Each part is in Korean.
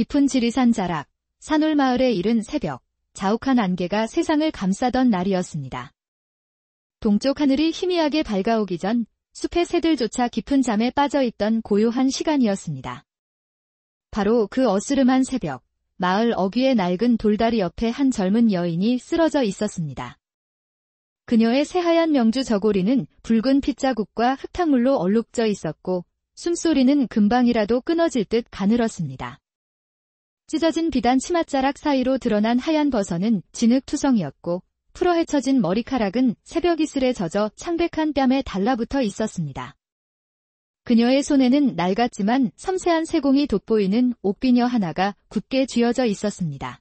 깊은 지리산 자락, 산울마을에 이른 새벽, 자욱한 안개가 세상을 감싸던 날이었습니다. 동쪽 하늘이 희미하게 밝아오기 전 숲의 새들조차 깊은 잠에 빠져있던 고요한 시간이었습니다. 바로 그 어스름한 새벽, 마을 어귀의 낡은 돌다리 옆에 한 젊은 여인이 쓰러져 있었습니다. 그녀의 새하얀 명주 저고리는 붉은 핏자국과 흙탕물로 얼룩져 있었고 숨소리는 금방이라도 끊어질 듯 가늘었습니다. 찢어진 비단 치맛자락 사이로 드러난 하얀 버선은 진흙투성이었고 풀어헤쳐진 머리카락은 새벽 이슬에 젖어 창백한 뺨에 달라붙어 있었습니다. 그녀의 손에는 낡았지만 섬세한 세공이 돋보이는 옥비녀 하나가 굳게 쥐어져 있었습니다.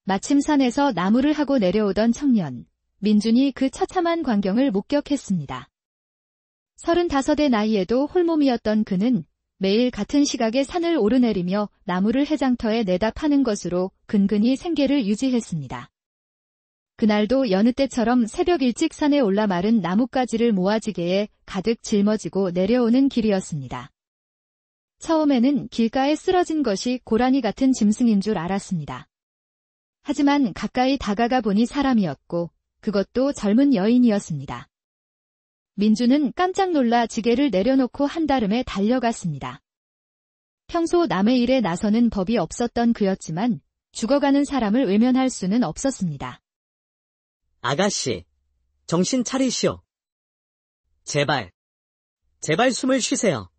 마침 산에서 나무를 하고 내려오던 청년, 민준이 그 처참한 광경을 목격했습니다. 35의 나이에도 홀몸이었던 그는 매일 같은 시각에 산을 오르내리며 나무를 해장터에 내다 파는 것으로 근근히 생계를 유지했습니다. 그날도 여느 때처럼 새벽 일찍 산에 올라 마른 나뭇가지를 모아지게에 가득 짊어지고 내려오는 길이었습니다. 처음에는 길가에 쓰러진 것이 고라니 같은 짐승인 줄 알았습니다. 하지만 가까이 다가가 보니 사람이었고 그것도 젊은 여인이었습니다. 민주는 깜짝 놀라 지게를 내려놓고 한달음에 달려갔습니다. 평소 남의 일에 나서는 법이 없었던 그였지만 죽어가는 사람을 외면할 수는 없었습니다. 아가씨, 정신 차리시오. 제발 숨을 쉬세요.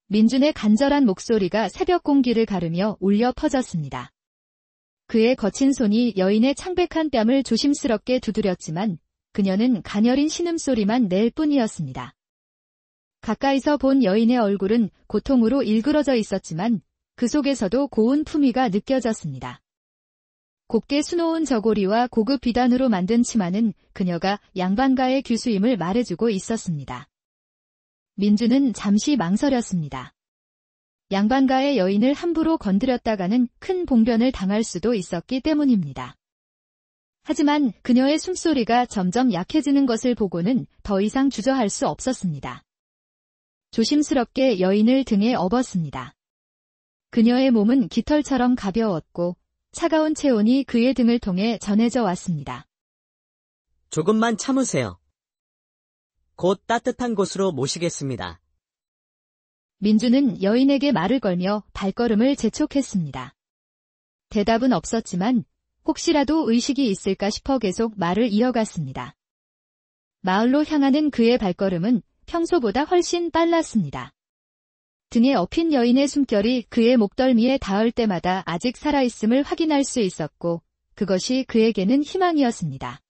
민준의 간절한 목소리가 새벽 공기를 가르며 울려 퍼졌습니다. 그의 거친 손이 여인의 창백한 뺨을 조심스럽게 두드렸지만 그녀는 가녀린 신음소리만 낼 뿐이었습니다. 가까이서 본 여인의 얼굴은 고통으로 일그러져 있었지만 그 속에서도 고운 품위가 느껴졌습니다. 곱게 수놓은 저고리와 고급 비단으로 만든 치마는 그녀가 양반가의 규수임을 말해주고 있었습니다. 민주는 잠시 망설였습니다. 양반가의 여인을 함부로 건드렸다가는 큰 봉변을 당할 수도 있었기 때문입니다. 하지만 그녀의 숨소리가 점점 약해지는 것을 보고는 더 이상 주저할 수 없었습니다. 조심스럽게 여인을 등에 업었습니다. 그녀의 몸은 깃털처럼 가벼웠고 차가운 체온이 그의 등을 통해 전해져 왔습니다. 조금만 참으세요. 곧 따뜻한 곳으로 모시겠습니다. 민주는 여인에게 말을 걸며 발걸음을 재촉했습니다. 대답은 없었지만 혹시라도 의식이 있을까 싶어 계속 말을 이어갔습니다. 마을로 향하는 그의 발걸음은 평소보다 훨씬 빨랐습니다. 등에 업힌 여인의 숨결이 그의 목덜미에 닿을 때마다 아직 살아있음을 확인할 수 있었고 그것이 그에게는 희망이었습니다.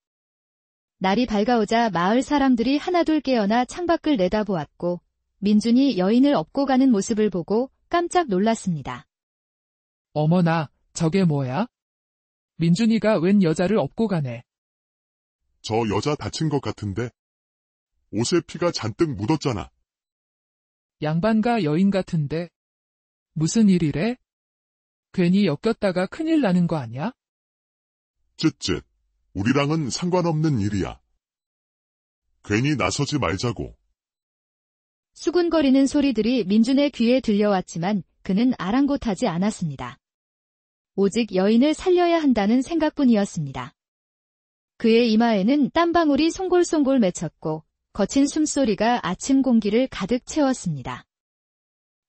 날이 밝아오자 마을 사람들이 하나둘 깨어나 창밖을 내다보았고 민준이 여인을 업고 가는 모습을 보고 깜짝 놀랐습니다. 어머나, 저게 뭐야? 민준이가 웬 여자를 업고 가네. 저 여자 다친 것 같은데. 옷에 피가 잔뜩 묻었잖아. 양반가 여인 같은데. 무슨 일이래? 괜히 엮였다가 큰일 나는 거 아니야? 쯧쯧. 우리랑은 상관없는 일이야. 괜히 나서지 말자고. 수군거리는 소리들이 민준의 귀에 들려왔지만 그는 아랑곳하지 않았습니다. 오직 여인을 살려야 한다는 생각뿐이었습니다. 그의 이마에는 땀방울이 송골송골 맺혔고 거친 숨소리가 아침 공기를 가득 채웠습니다.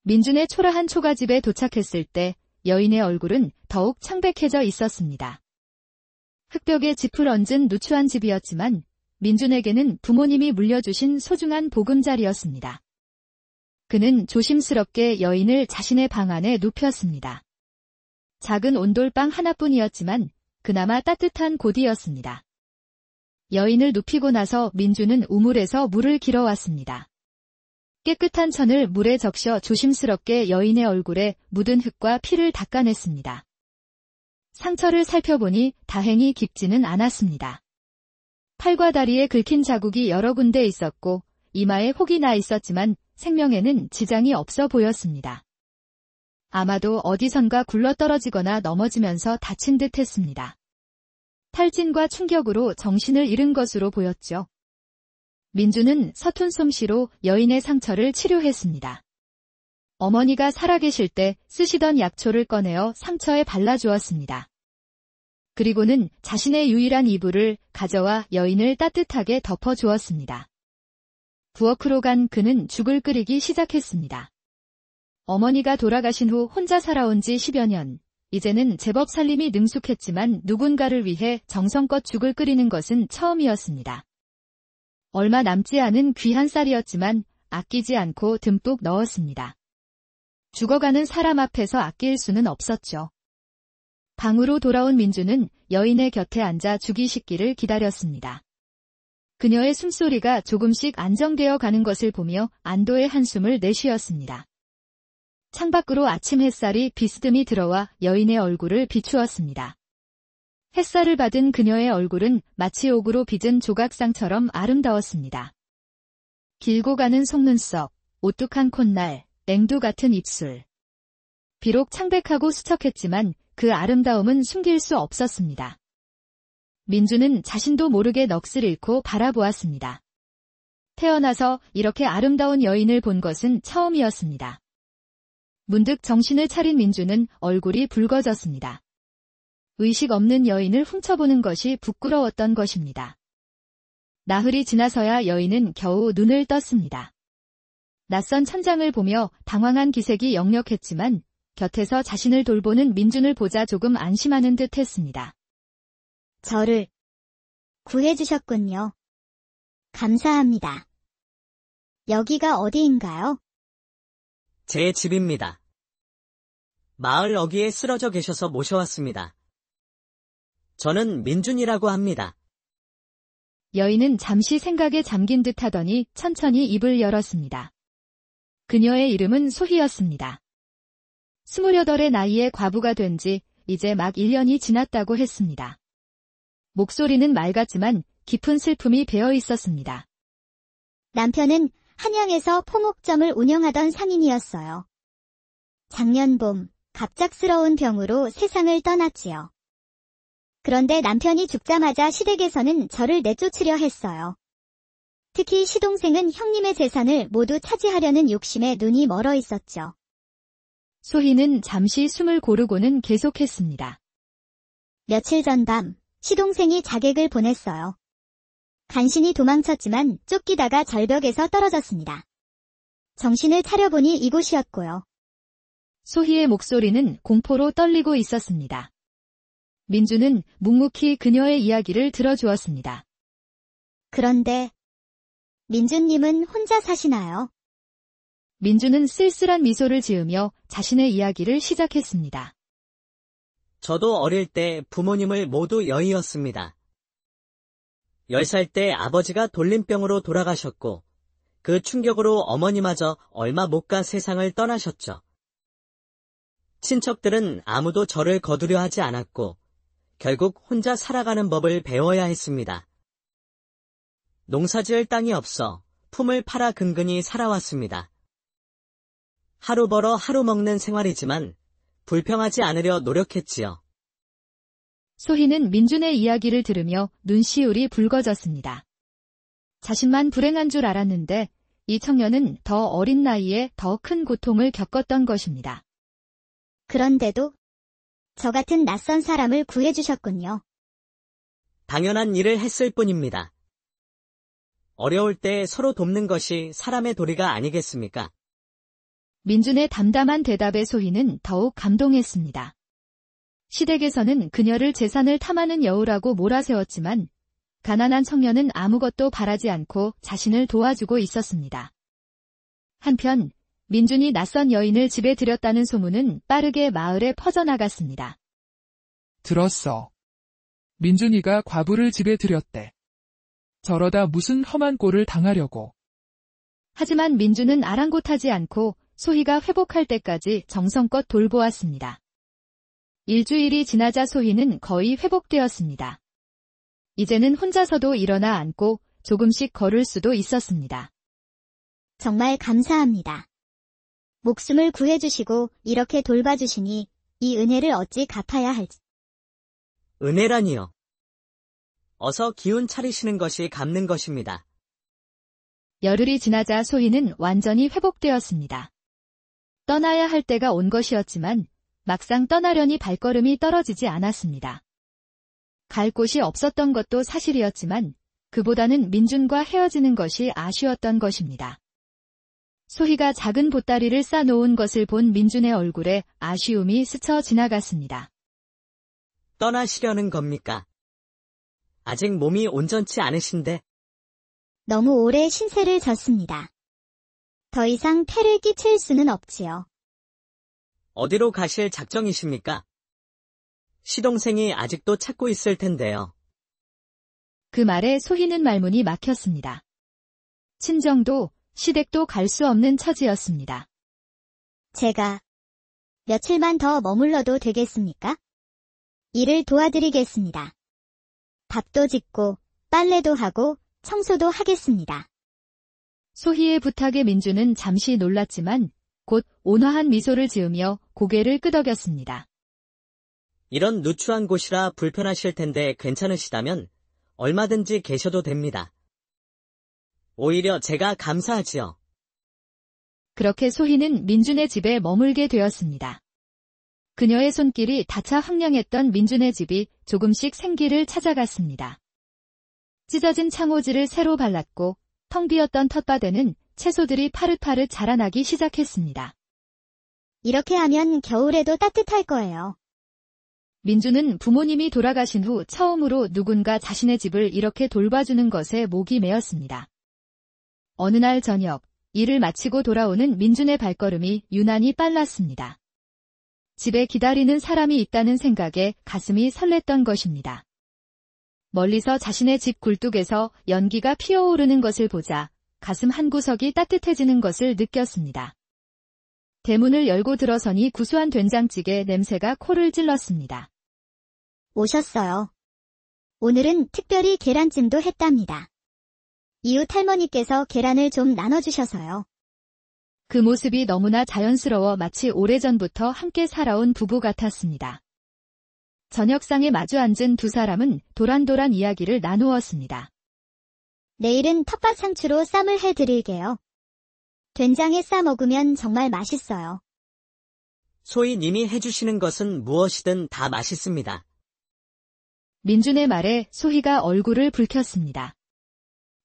민준의 초라한 초가집에 도착했을 때 여인의 얼굴은 더욱 창백해져 있었습니다. 흙벽에 짚을 얹은 누추한 집이었지만 민준에게는 부모님이 물려주신 소중한 보금자리였습니다. 그는 조심스럽게 여인을 자신의 방 안에 눕혔습니다. 작은 온돌방 하나뿐이었지만 그나마 따뜻한 곳이었습니다. 여인을 눕히고 나서 민주는 우물에서 물을 길어왔습니다. 깨끗한 천을 물에 적셔 조심스럽게 여인의 얼굴에 묻은 흙과 피를 닦아냈습니다. 상처를 살펴보니 다행히 깊지는 않았습니다. 팔과 다리에 긁힌 자국이 여러 군데 있었고 이마에 혹이 나 있었지만 생명에는 지장이 없어 보였습니다. 아마도 어디선가 굴러떨어지거나 넘어지면서 다친 듯 했습니다. 탈진과 충격으로 정신을 잃은 것으로 보였죠. 민주는 서툰 솜씨로 여인의 상처를 치료했습니다. 어머니가 살아계실 때 쓰시던 약초를 꺼내어 상처에 발라주었습니다. 그리고는 자신의 유일한 이불을 가져와 여인을 따뜻하게 덮어주었습니다. 부엌으로 간 그는 죽을 끓이기 시작했습니다. 어머니가 돌아가신 후 혼자 살아온 지 10여 년, 이제는 제법 살림이 능숙했지만 누군가를 위해 정성껏 죽을 끓이는 것은 처음이었습니다. 얼마 남지 않은 귀한 쌀이었지만 아끼지 않고 듬뿍 넣었습니다. 죽어가는 사람 앞에서 아낄 수는 없었죠. 방으로 돌아온 민주는 여인의 곁에 앉아 죽이 식기를 기다렸습니다. 그녀의 숨소리가 조금씩 안정되어 가는 것을 보며 안도의 한숨을 내쉬었습니다. 창밖으로 아침 햇살이 비스듬히 들어와 여인의 얼굴을 비추었습니다. 햇살을 받은 그녀의 얼굴은 마치 옥으로 빚은 조각상처럼 아름다웠습니다. 길고 가는 속눈썹, 오뚝한 콧날, 앵두 같은 입술. 비록 창백하고 수척했지만 그 아름다움은 숨길 수 없었습니다. 민주는 자신도 모르게 넋을 잃고 바라보았습니다. 태어나서 이렇게 아름다운 여인을 본 것은 처음이었습니다. 문득 정신을 차린 민주는 얼굴이 붉어졌습니다. 의식 없는 여인을 훔쳐보는 것이 부끄러웠던 것입니다. 나흘이 지나서야 여인은 겨우 눈을 떴습니다. 낯선 천장을 보며 당황한 기색이 역력했지만 곁에서 자신을 돌보는 민준을 보자 조금 안심하는 듯 했습니다. 저를 구해주셨군요. 감사합니다. 여기가 어디인가요? 제 집입니다. 마을 어귀에 쓰러져 계셔서 모셔왔습니다. 저는 민준이라고 합니다. 여인은 잠시 생각에 잠긴 듯 하더니 천천히 입을 열었습니다. 그녀의 이름은 소희였습니다. 28의 나이에 과부가 된 지 이제 막 1년이 지났다고 했습니다. 목소리는 맑았지만 깊은 슬픔이 배어 있었습니다. 남편은 한양에서 포목점을 운영하던 상인이었어요. 작년 봄 갑작스러운 병으로 세상을 떠났지요. 그런데 남편이 죽자마자 시댁에서는 저를 내쫓으려 했어요. 특히 시동생은 형님의 재산을 모두 차지하려는 욕심에 눈이 멀어 있었죠. 소희는 잠시 숨을 고르고는 계속했습니다. 며칠 전 밤 시동생이 자객을 보냈어요. 간신히 도망쳤지만 쫓기다가 절벽에서 떨어졌습니다. 정신을 차려보니 이곳이었고요. 소희의 목소리는 공포로 떨리고 있었습니다. 민주는 묵묵히 그녀의 이야기를 들어주었습니다. 그런데 민주님은 혼자 사시나요? 민주는 쓸쓸한 미소를 지으며 자신의 이야기를 시작했습니다. 저도 어릴 때 부모님을 모두 여의었습니다. 10살 때 아버지가 돌림병으로 돌아가셨고 그 충격으로 어머니마저 얼마 못 가 세상을 떠나셨죠. 친척들은 아무도 저를 거두려 하지 않았고 결국 혼자 살아가는 법을 배워야 했습니다. 농사지을 땅이 없어 품을 팔아 근근히 살아왔습니다. 하루 벌어 하루 먹는 생활이지만 불평하지 않으려 노력했지요. 소희는 민준의 이야기를 들으며 눈시울이 붉어졌습니다. 자신만 불행한 줄 알았는데 이 청년은 더 어린 나이에 더 큰 고통을 겪었던 것입니다. 그런데도 저 같은 낯선 사람을 구해주셨군요. 당연한 일을 했을 뿐입니다. 어려울 때 서로 돕는 것이 사람의 도리가 아니겠습니까? 민준의 담담한 대답에 소희는 더욱 감동했습니다. 시댁에서는 그녀를 재산을 탐하는 여우라고 몰아세웠지만 가난한 청년은 아무것도 바라지 않고 자신을 도와주고 있었습니다. 한편 민준이 낯선 여인을 집에 들였다는 소문은 빠르게 마을에 퍼져나갔습니다. 들었어. 민준이가 과부를 집에 들였대. 저러다 무슨 험한 꼴을 당하려고. 하지만 민준은 아랑곳하지 않고 소희가 회복할 때까지 정성껏 돌보았습니다. 일주일이 지나자 소희는 거의 회복되었습니다. 이제는 혼자서도 일어나 앉고 조금씩 걸을 수도 있었습니다. 정말 감사합니다. 목숨을 구해주시고 이렇게 돌봐주시니 이 은혜를 어찌 갚아야 할지. 은혜라니요. 어서 기운 차리시는 것이 갚는 것입니다. 열흘이 지나자 소희는 완전히 회복되었습니다. 떠나야 할 때가 온 것이었지만 막상 떠나려니 발걸음이 떨어지지 않았습니다. 갈 곳이 없었던 것도 사실이었지만 그보다는 민준과 헤어지는 것이 아쉬웠던 것입니다. 소희가 작은 보따리를 싸놓은 것을 본 민준의 얼굴에 아쉬움이 스쳐 지나갔습니다. 떠나시려는 겁니까? 아직 몸이 온전치 않으신데. 너무 오래 신세를 졌습니다. 더 이상 폐를 끼칠 수는 없지요. 어디로 가실 작정이십니까? 시동생이 아직도 찾고 있을 텐데요. 그 말에 소희는 말문이 막혔습니다. 친정도 시댁도 갈 수 없는 처지였습니다. 제가 며칠만 더 머물러도 되겠습니까? 일을 도와드리겠습니다. 밥도 짓고 빨래도 하고 청소도 하겠습니다. 소희의 부탁에 민주는 잠시 놀랐지만 곧 온화한 미소를 지으며 고개를 끄덕였습니다. 이런 누추한 곳이라 불편하실 텐데 괜찮으시다면 얼마든지 계셔도 됩니다. 오히려 제가 감사하지요. 그렇게 소희는 민준의 집에 머물게 되었습니다. 그녀의 손길이 다차 황량했던 민준의 집이 조금씩 생기를 찾아갔습니다. 찢어진 창호지를 새로 발랐고 텅 비었던 텃밭에는 채소들이 파릇파릇 자라나기 시작했습니다. 이렇게 하면 겨울에도 따뜻할 거예요. 민주는 부모님이 돌아가신 후 처음으로 누군가 자신의 집을 이렇게 돌봐주는 것에 목이 메었습니다. 어느 날 저녁, 일을 마치고 돌아오는 민준의 발걸음이 유난히 빨랐습니다. 집에 기다리는 사람이 있다는 생각에 가슴이 설렜던 것입니다. 멀리서 자신의 집 굴뚝에서 연기가 피어오르는 것을 보자 가슴 한구석이 따뜻해지는 것을 느꼈습니다. 대문을 열고 들어서니 구수한 된장찌개 냄새가 코를 찔렀습니다. 오셨어요. 오늘은 특별히 계란찜도 했답니다. 이웃 할머니께서 계란을 좀 나눠주셔서요. 그 모습이 너무나 자연스러워 마치 오래전부터 함께 살아온 부부 같았습니다. 저녁상에 마주 앉은 두 사람은 도란도란 이야기를 나누었습니다. 내일은 텃밭 상추로 쌈을 해드릴게요. 된장에 싸 먹으면 정말 맛있어요. 소희님이 해주시는 것은 무엇이든 다 맛있습니다. 민준의 말에 소희가 얼굴을 붉혔습니다.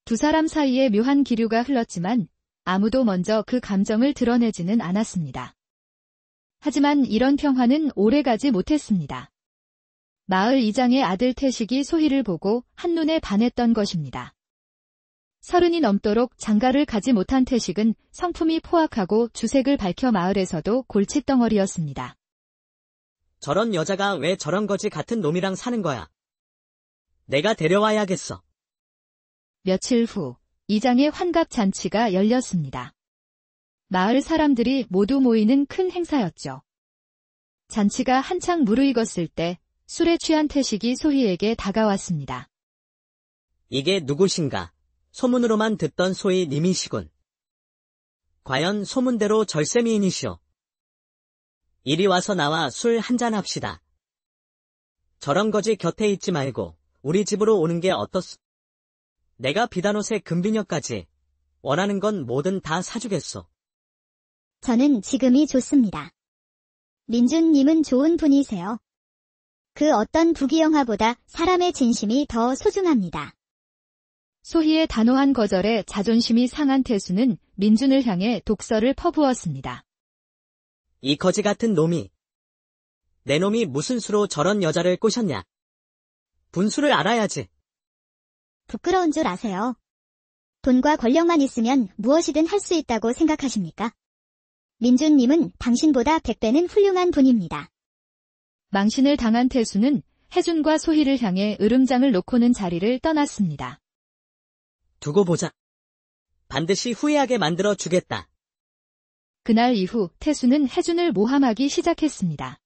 두 사람 사이에 묘한 기류가 흘렀지만 아무도 먼저 그 감정을 드러내지는 않았습니다. 하지만 이런 평화는 오래가지 못했습니다. 마을 이장의 아들 태식이 소희를 보고 한눈에 반했던 것입니다. 30이 넘도록 장가를 가지 못한 태식은 성품이 포악하고 주색을 밝혀 마을에서도 골칫덩어리였습니다. 저런 여자가 왜 저런 거지 같은 놈이랑 사는 거야? 내가 데려와야겠어. 며칠 후 이장의 환갑 잔치가 열렸습니다. 마을 사람들이 모두 모이는 큰 행사였죠. 잔치가 한창 무르익었을 때 술에 취한 태식이 소희에게 다가왔습니다. 이게 누구신가? 소문으로만 듣던 소희님이시군. 과연 소문대로 절세미인이시오. 이리 와서 나와 술 한잔 합시다. 저런 거지 곁에 있지 말고 우리 집으로 오는 게 어떻소? 내가 비단옷에 금비녀까지 원하는 건 뭐든 다 사주겠소. 저는 지금이 좋습니다. 민준님은 좋은 분이세요. 그 어떤 부귀영화보다 사람의 진심이 더 소중합니다. 소희의 단호한 거절에 자존심이 상한 태수는 민준을 향해 독설을 퍼부었습니다. 이 거지 같은 놈이. 내 놈이 무슨 수로 저런 여자를 꼬셨냐? 분수를 알아야지. 부끄러운 줄 아세요? 돈과 권력만 있으면 무엇이든 할 수 있다고 생각하십니까? 민준님은 당신보다 100배는 훌륭한 분입니다. 망신을 당한 태수는 혜준과 소희를 향해 으름장을 놓고는 자리를 떠났습니다. 두고 보자. 반드시 후회하게 만들어 주겠다. 그날 이후 태수는 혜준을 모함하기 시작했습니다.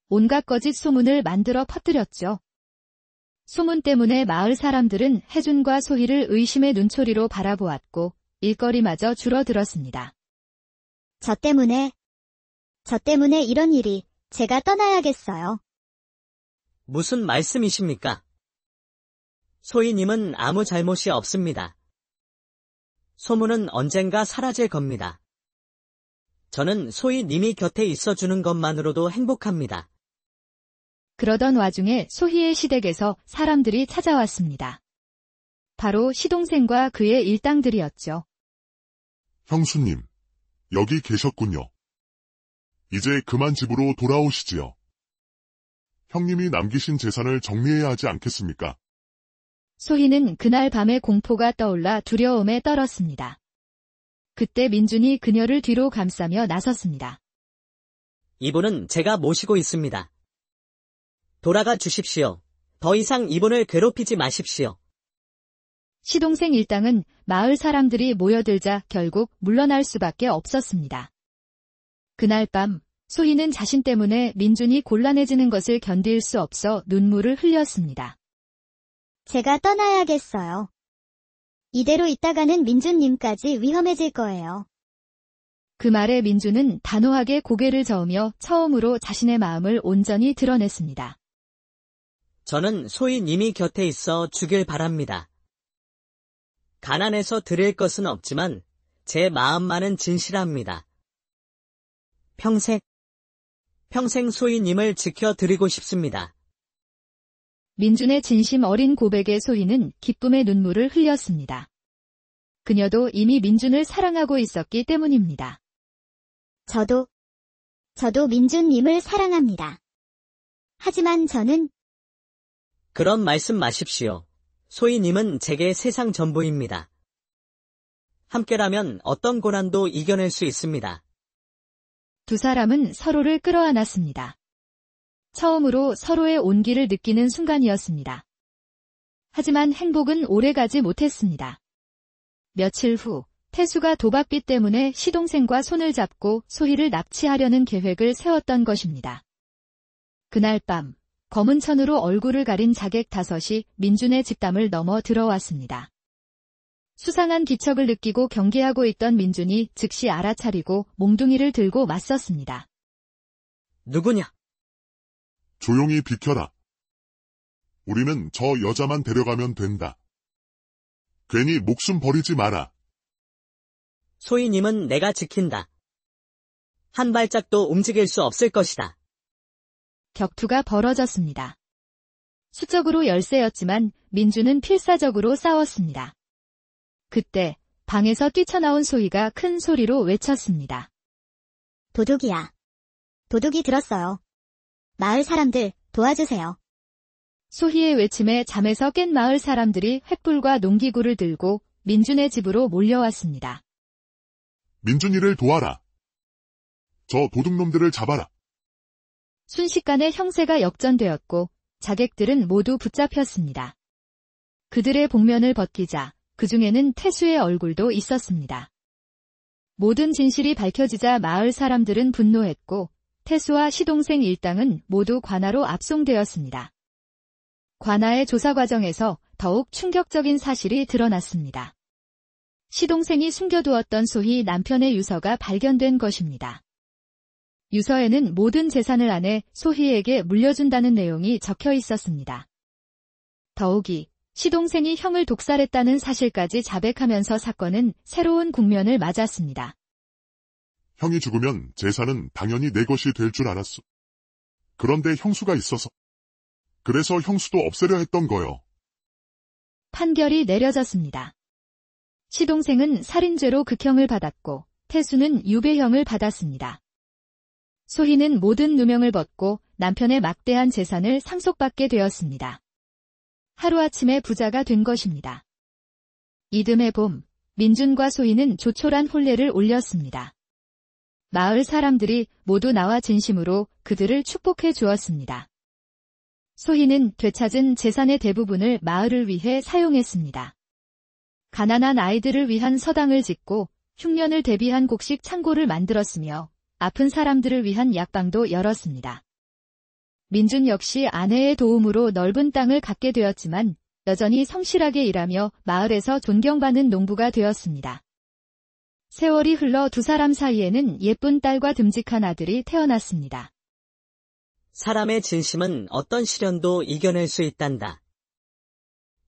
온갖 거짓 소문을 만들어 퍼뜨렸죠. 소문 때문에 마을 사람들은 혜준과 소희를 의심의 눈초리로 바라보았고 일거리마저 줄어들었습니다. 저 때문에 이런 일이. 제가 떠나야겠어요. 무슨 말씀이십니까? 소희님은 아무 잘못이 없습니다. 소문은 언젠가 사라질 겁니다. 저는 소희 님이 곁에 있어주는 것만으로도 행복합니다. 그러던 와중에 소희의 시댁에서 사람들이 찾아왔습니다. 바로 시동생과 그의 일당들이었죠. 형수님, 여기 계셨군요. 이제 그만 집으로 돌아오시지요. 형님이 남기신 재산을 정리해야 하지 않겠습니까? 소희는 그날 밤에 공포가 떠올라 두려움에 떨었습니다. 그때 민준이 그녀를 뒤로 감싸며 나섰습니다. 이분은 제가 모시고 있습니다. 돌아가 주십시오. 더 이상 이분을 괴롭히지 마십시오. 시동생 일당은 마을 사람들이 모여들자 결국 물러날 수밖에 없었습니다. 그날 밤 소희는 자신 때문에 민준이 곤란해지는 것을 견딜 수 없어 눈물을 흘렸습니다. 제가 떠나야겠어요. 이대로 있다가는 민준님까지 위험해질 거예요. 그 말에 민준은 단호하게 고개를 저으며 처음으로 자신의 마음을 온전히 드러냈습니다. 저는 소희 님이 곁에 있어 주길 바랍니다. 가난해서 드릴 것은 없지만 제 마음만은 진실합니다. 평생 소희 님을 지켜드리고 싶습니다. 민준의 진심 어린 고백에 소희는 기쁨의 눈물을 흘렸습니다. 그녀도 이미 민준을 사랑하고 있었기 때문입니다. 저도 민준님을 사랑합니다. 하지만 저는 그런 말씀 마십시오. 소희 님은 제게 세상 전부입니다. 함께라면 어떤 고난도 이겨낼 수 있습니다. 두 사람은 서로를 끌어안았습니다. 처음으로 서로의 온기를 느끼는 순간이었습니다. 하지만 행복은 오래가지 못했습니다. 며칠 후 태수가 도박빚 때문에 시동생과 손을 잡고 소희를 납치하려는 계획을 세웠던 것입니다. 그날 밤 검은 천으로 얼굴을 가린 자객 5이 민준의 집담을 넘어 들어왔습니다. 수상한 기척을 느끼고 경계하고 있던 민준이 즉시 알아차리고 몽둥이를 들고 맞섰습니다. 누구냐? 조용히 비켜라. 우리는 저 여자만 데려가면 된다. 괜히 목숨 버리지 마라. 소희 님은 내가 지킨다. 한 발짝도 움직일 수 없을 것이다. 격투가 벌어졌습니다. 수적으로 열세였지만 민준은 필사적으로 싸웠습니다. 그때 방에서 뛰쳐나온 소희가 큰 소리로 외쳤습니다. 도둑이야. 도둑이 들었어요. 마을 사람들 도와주세요. 소희의 외침에 잠에서 깬 마을 사람들이 횃불과 농기구를 들고 민준의 집으로 몰려왔습니다. 민준이를 도와라. 저 도둑놈들을 잡아라. 순식간에 형세가 역전되었고 자객들은 모두 붙잡혔습니다. 그들의 복면을 벗기자 그 중에는 태수의 얼굴도 있었습니다. 모든 진실이 밝혀지자 마을 사람들은 분노했고 태수와 시동생 일당은 모두 관아로 압송되었습니다. 관아의 조사 과정에서 더욱 충격적인 사실이 드러났습니다. 시동생이 숨겨두었던 소희 남편의 유서가 발견된 것입니다. 유서에는 모든 재산을 아내 소희에게 물려준다는 내용이 적혀 있었습니다. 더욱이 시동생이 형을 독살했다는 사실까지 자백하면서 사건은 새로운 국면을 맞았습니다. 형이 죽으면 재산은 당연히 내 것이 될 줄 알았어. 그런데 형수가 있어서. 그래서 형수도 없애려 했던 거요. 판결이 내려졌습니다. 시동생은 살인죄로 극형을 받았고 태수는 유배형을 받았습니다. 소희는 모든 누명을 벗고 남편의 막대한 재산을 상속받게 되었습니다. 하루아침에 부자가 된 것입니다. 이듬해 봄, 민준과 소희는 조촐한 혼례를 올렸습니다. 마을 사람들이 모두 나와 진심으로 그들을 축복해 주었습니다. 소희는 되찾은 재산의 대부분을 마을을 위해 사용했습니다. 가난한 아이들을 위한 서당을 짓고 흉년을 대비한 곡식 창고를 만들었으며 아픈 사람들을 위한 약방도 열었습니다. 민준 역시 아내의 도움으로 넓은 땅을 갖게 되었지만 여전히 성실하게 일하며 마을에서 존경받는 농부가 되었습니다. 세월이 흘러 두 사람 사이에는 예쁜 딸과 듬직한 아들이 태어났습니다. 사람의 진심은 어떤 시련도 이겨낼 수 있단다.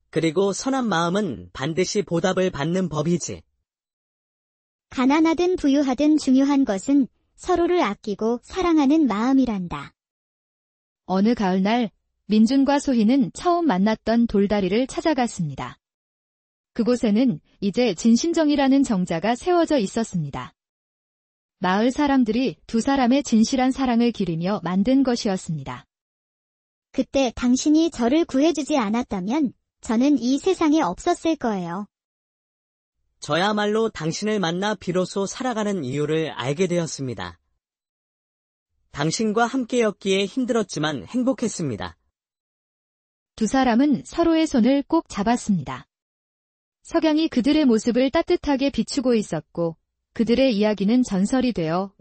그리고 선한 마음은 반드시 보답을 받는 법이지. 가난하든 부유하든 중요한 것은 서로를 아끼고 사랑하는 마음이란다. 어느 가을날 민준과 소희는 처음 만났던 돌다리를 찾아갔습니다. 그곳에는 이제 진심정이라는 정자가 세워져 있었습니다. 마을 사람들이 두 사람의 진실한 사랑을 기리며 만든 것이었습니다. 그때 당신이 저를 구해주지 않았다면 저는 이 세상에 없었을 거예요. 저야말로 당신을 만나 비로소 살아가는 이유를 알게 되었습니다. 당신과 함께였기에 힘들었지만 행복했습니다. 두 사람은 서로의 손을 꼭 잡았습니다. 석양이 그들의 모습을 따뜻하게 비추고 있었고 그들의 이야기는 전설이 되어